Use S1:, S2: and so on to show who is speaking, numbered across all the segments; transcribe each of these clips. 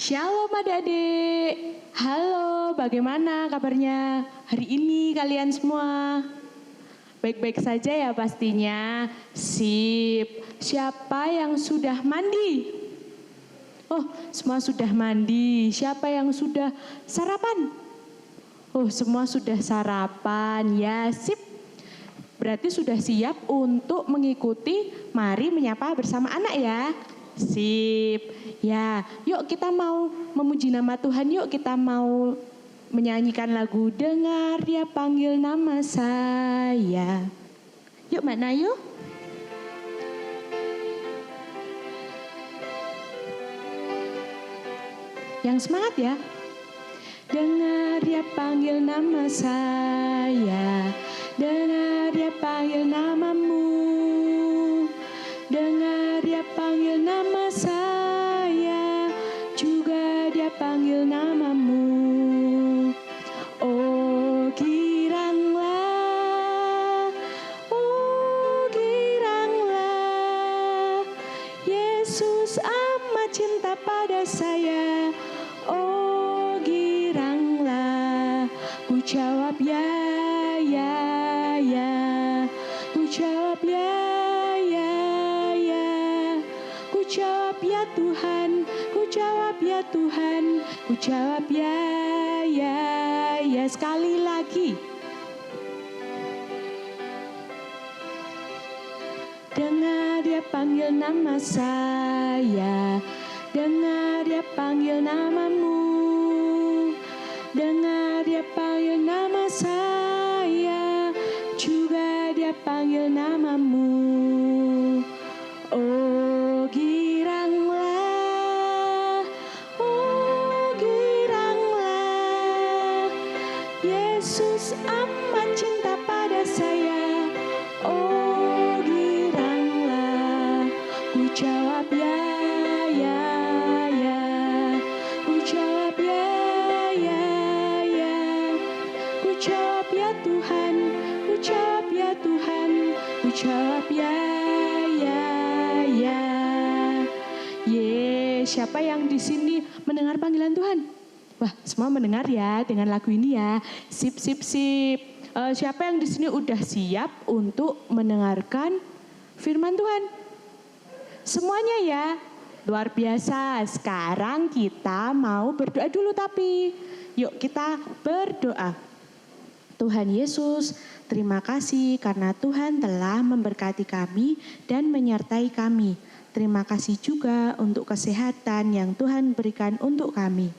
S1: Shalom adik-adik. Halo, bagaimana kabarnya hari ini kalian semua? Baik-baik saja ya pastinya. Sip. Siapa yang sudah mandi? Oh, semua sudah mandi. Siapa yang sudah sarapan? Oh, semua sudah sarapan. Ya, sip. Berarti sudah siap untuk mengikuti Mari Menyapa Bersama Anak ya. Sip. Ya, yuk kita mau memuji nama Tuhan, yuk kita mau menyanyikan lagu Dengar Dia Panggil Nama Saya. Yuk Mbak Nayu. Yang semangat ya. Dengar Dia panggil nama saya, dengar Dia panggil namamu. Dengar Dia panggil nama saya, juga Dia panggil namamu. Oh giranglah, Yesus amat cinta pada saya. Oh giranglah, ku jawab ya, ku jawab ya. Ku jawab ya Tuhan, ku jawab ya Tuhan, ku jawab ya. Sekali lagi. Dengar Dia panggil nama saya, dengar Dia panggil namamu. Dengar Dia panggil nama saya, juga Dia panggil namamu. Oh giranglah, Yesus amat cinta pada saya. Oh giranglah, ku jawab ya, ku jawab ya. Ku jawab ya Tuhan, ku jawab ya Tuhan, ku jawab ya. Siapa yang di sini mendengar panggilan Tuhan? Wah, semua mendengar ya dengan lagu ini ya. Sip. Siapa yang di sini udah siap untuk mendengarkan firman Tuhan? Semuanya ya. Luar biasa. Sekarang kita mau berdoa dulu tapi yuk kita berdoa. Tuhan Yesus, terima kasih karena Tuhan telah memberkati kami dan menyertai kami. Terima kasih juga untuk kesehatan yang Tuhan berikan untuk kami.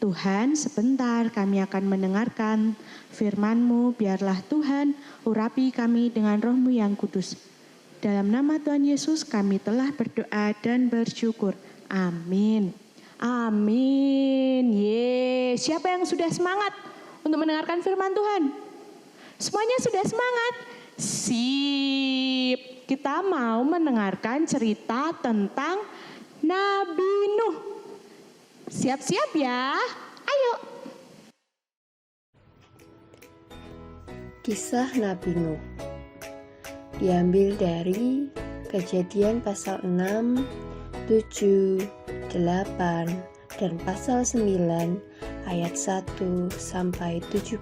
S1: Tuhan, sebentar kami akan mendengarkan firman-Mu. Biarlah Tuhan urapi kami dengan Roh-Mu yang kudus. Dalam nama Tuhan Yesus kami telah berdoa dan bersyukur. Amin. Amin. Siapa yang sudah semangat untuk mendengarkan firman Tuhan? Semuanya sudah semangat? Sip. Kita mau mendengarkan cerita tentang Nabi Nuh. Siap-siap ya. Ayo.
S2: Kisah Nabi Nuh diambil dari Kejadian pasal 6, 7, 8, dan pasal 9 ayat 1 sampai 17.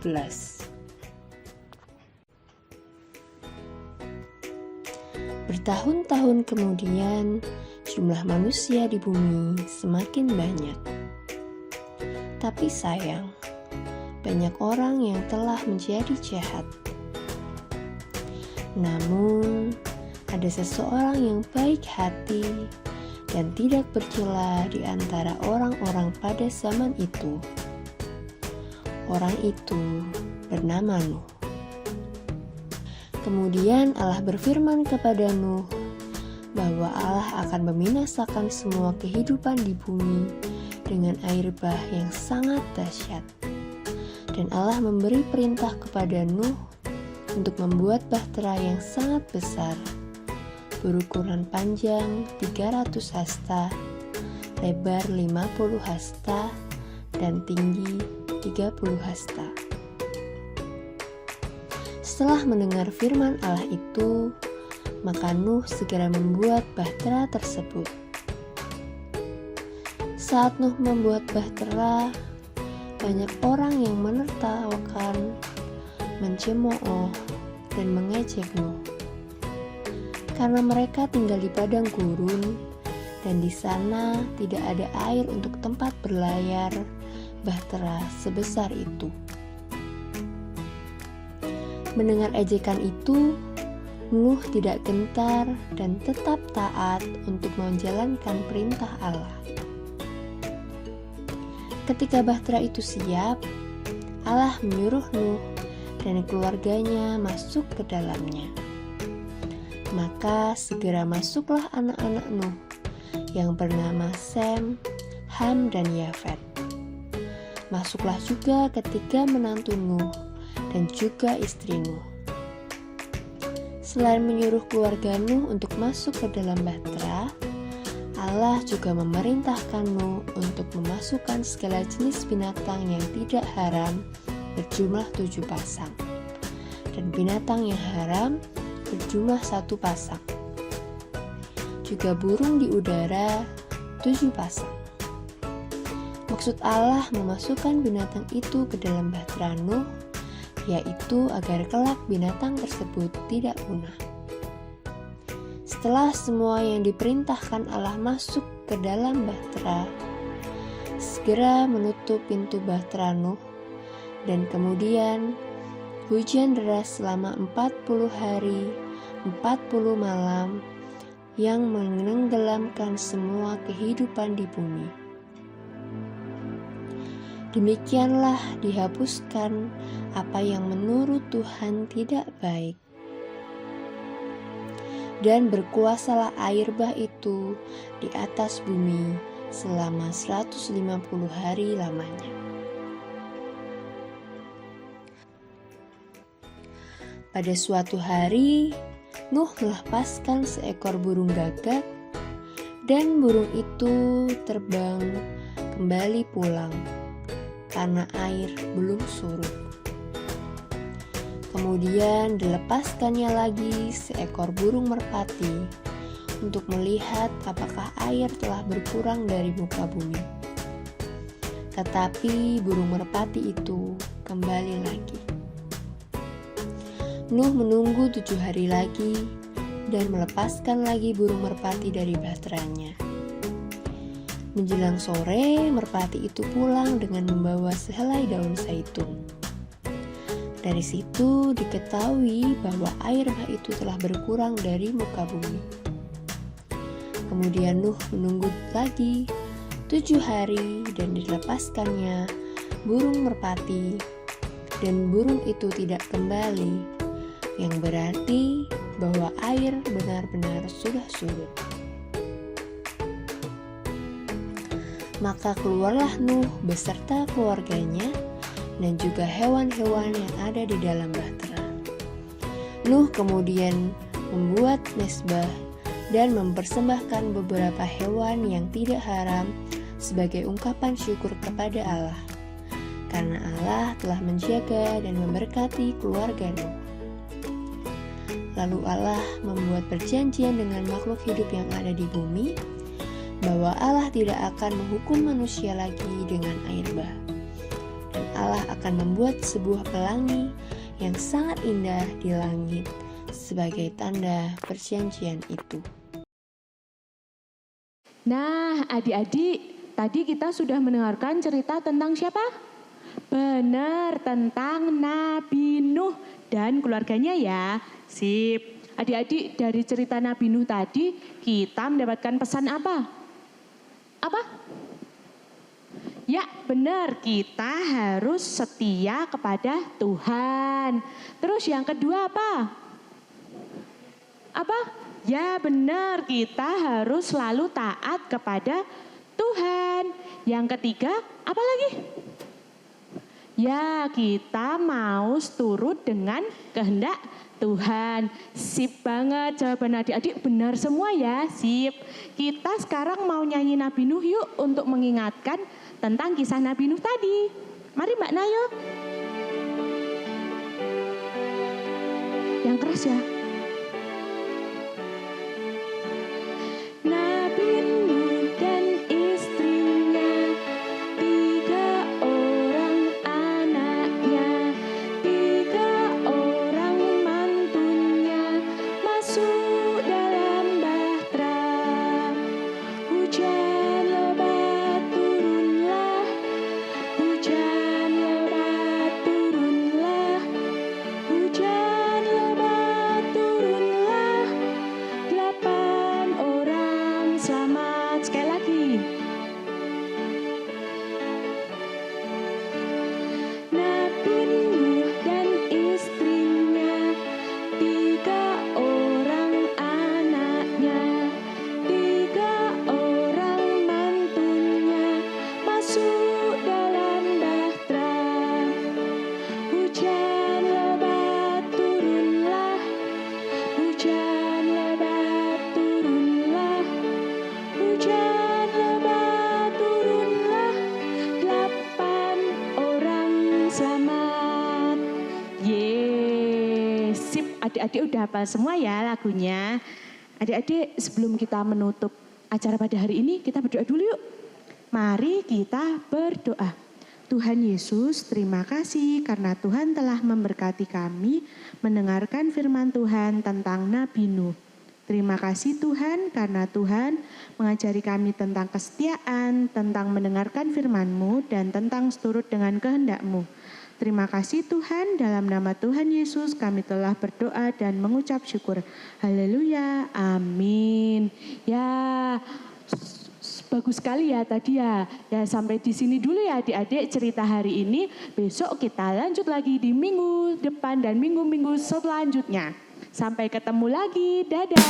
S2: Bertahun-tahun kemudian, jumlah manusia di bumi semakin banyak. Tapi sayang, banyak orang yang telah menjadi jahat. Namun, ada seseorang yang baik hati dan tidak bercela di antara orang-orang pada zaman itu. Orang itu bernama Nuh. Kemudian Allah berfirman kepada Nuh bahwa Allah akan membinasakan semua kehidupan di bumi dengan air bah yang sangat dahsyat. Dan Allah memberi perintah kepada Nuh untuk membuat bahtera yang sangat besar, berukuran panjang 300 hasta, lebar 50 hasta, dan tinggi 30 hasta. Setelah mendengar firman Allah itu, maka Nuh segera membuat bahtera tersebut. Saat Nuh membuat bahtera, banyak orang yang menertawakan, mencemooh, dan mengejek Nuh. Karena mereka tinggal di padang gurun dan di sana tidak ada air untuk tempat berlayar bahtera sebesar itu. Mendengar ejekan itu, Nuh tidak gentar dan tetap taat untuk menjalankan perintah Allah. Ketika bahtera itu siap, Allah menyuruh Nuh dan keluarganya masuk ke dalamnya. Maka segera masuklah anak-anak Nuh yang bernama Sem, Ham, dan Yafet. Masuklah juga ketiga menantu Nuh dan juga istri Nuh. Selain menyuruh keluarga Nuh untuk masuk ke dalam bahtera, Allah juga memerintahkan Nuh untuk memasukkan segala jenis binatang yang tidak haram berjumlah 7 pasang, dan binatang yang haram berjumlah 1 pasang. Juga burung di udara 7 pasang. Maksud Allah memasukkan binatang itu ke dalam bahtera Nuh, yaitu agar kelak binatang tersebut tidak punah. Setelah semua yang diperintahkan Allah masuk ke dalam bahtera, segera menutup pintu bahtera Nuh, dan kemudian hujan deras selama 40 hari, 40 malam yang menenggelamkan semua kehidupan di bumi. Demikianlah dihapuskan apa yang menurut Tuhan tidak baik. Dan berkuasalah air bah itu di atas bumi selama 150 hari lamanya. Pada suatu hari, Nuh melepaskan seekor burung gagak, dan burung itu terbang kembali pulang karena air belum surut. Kemudian dilepaskannya lagi seekor burung merpati untuk melihat apakah air telah berkurang dari muka bumi. Tetapi burung merpati itu kembali lagi. Nuh menunggu 7 hari lagi dan melepaskan lagi burung merpati dari bahteranya. Menjelang sore, merpati itu pulang dengan membawa sehelai daun zaitun. Dari situ diketahui bahwa air bah itu telah berkurang dari muka bumi. Kemudian Nuh menunggu lagi 7 hari dan dilepaskannya burung merpati, dan burung itu tidak kembali, yang berarti bahwa air benar-benar sudah surut. Maka keluarlah Nuh beserta keluarganya dan juga hewan-hewan yang ada di dalam bahtera. Nuh kemudian membuat mezbah dan mempersembahkan beberapa hewan yang tidak haram sebagai ungkapan syukur kepada Allah, karena Allah telah menjaga dan memberkati keluarga Nuh. Lalu Allah membuat perjanjian dengan makhluk hidup yang ada di bumi, bahwa Allah tidak akan menghukum manusia lagi dengan air bah. Dan Allah akan membuat sebuah pelangi yang sangat indah di langit sebagai tanda perjanjian itu.
S1: Nah, adik-adik, tadi kita sudah mendengarkan cerita tentang siapa? Benar, tentang Nabi Nuh dan keluarganya ya. Sip. Adik-adik, dari cerita Nabi Nuh tadi kita mendapatkan pesan apa? Apa? Ya, benar, kita harus setia kepada Tuhan. Terus yang kedua apa? Apa? Ya, benar, kita harus selalu taat kepada Tuhan. Yang ketiga, apa lagi? Ya, kita mau turut dengan kehendak Tuhan. Sip banget jawaban adik-adik, benar semua ya, sip. Kita sekarang mau nyanyi Nabi Nuh yuk untuk mengingatkan tentang kisah Nabi Nuh tadi. Mari Mbak Nayo. Yang keras ya. Nabi Nuh dan istrinya adik-adik udah hafal semua ya lagunya. Adik-adik sebelum kita menutup acara pada hari ini, kita berdoa dulu yuk. Mari kita berdoa. Tuhan Yesus, terima kasih karena Tuhan telah memberkati kami mendengarkan firman Tuhan tentang Nabi Nuh. Terima kasih Tuhan karena Tuhan mengajari kami tentang kesetiaan, tentang mendengarkan firman-Mu dan tentang seturut dengan kehendak-Mu. Terima kasih Tuhan, dalam nama Tuhan Yesus kami telah berdoa dan mengucap syukur. Haleluya, amin. Ya, bagus sekali ya tadi ya. Ya sampai di sini dulu ya adik-adik cerita hari ini. Besok kita lanjut lagi di minggu depan dan minggu-minggu selanjutnya. Sampai ketemu lagi, dadah.